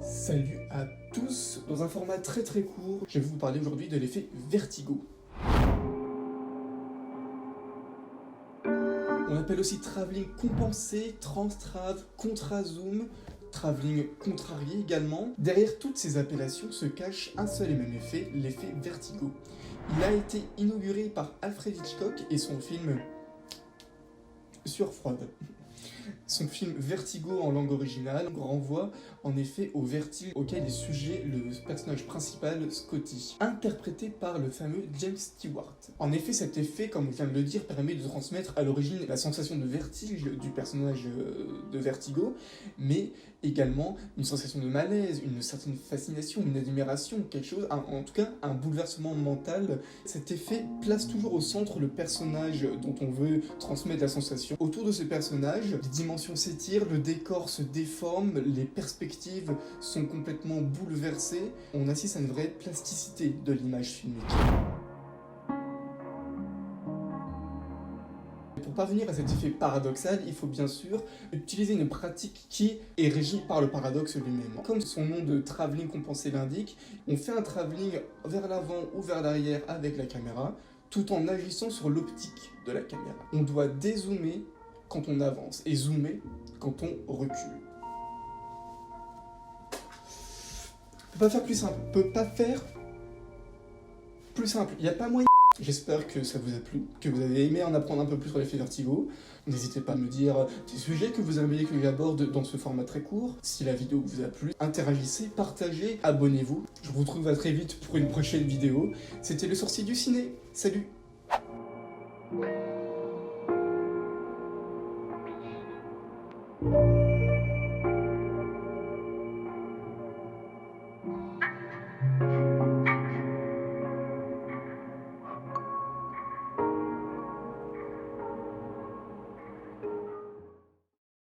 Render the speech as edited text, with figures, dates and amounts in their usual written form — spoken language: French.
Salut à tous, dans un format très court, je vais vous parler aujourd'hui de l'effet vertigo. On appelle aussi travelling compensé, transtrave, contrazoom, travelling contrarié également. Derrière toutes ces appellations se cache un seul et même effet, l'effet vertigo. Il a été inauguré par Alfred Hitchcock et son film Sueur froide. Son film Vertigo en langue originale renvoie en effet au vertige auquel est sujet le personnage principal, Scotty, interprété par le fameux James Stewart. En effet, cet effet, comme je viens de le dire, permet de transmettre à l'origine la sensation de vertige du personnage de Vertigo, mais également une sensation de malaise, une certaine fascination, une admiration, quelque chose, en tout cas un bouleversement mental. Cet effet place toujours au centre le personnage dont on veut transmettre la sensation. Autour de ce personnage, les dimensions s'étirent, le décor se déforme, les perspectives sont complètement bouleversées. On assiste à une vraie plasticité de l'image filmique. Pour parvenir à cet effet paradoxal, il faut bien sûr utiliser une pratique qui est régie par le paradoxe lui-même. Comme son nom de travelling compensé l'indique, on fait un travelling vers l'avant ou vers l'arrière avec la caméra, tout en agissant sur l'optique de la caméra. On doit dézoomer quand on avance et zoomer quand on recule. On peut pas faire plus simple. On peut pas faire plus simple. Il n'y a pas moyen. J'espère que ça vous a plu, que vous avez aimé en apprendre un peu plus sur l'effet vertigo. N'hésitez pas à me dire des sujets que vous aimeriez que j'aborde dans ce format très court. Si la vidéo vous a plu, interagissez, partagez, abonnez-vous. Je vous retrouve à très vite pour une prochaine vidéo. C'était le Sorcier du Ciné. Salut!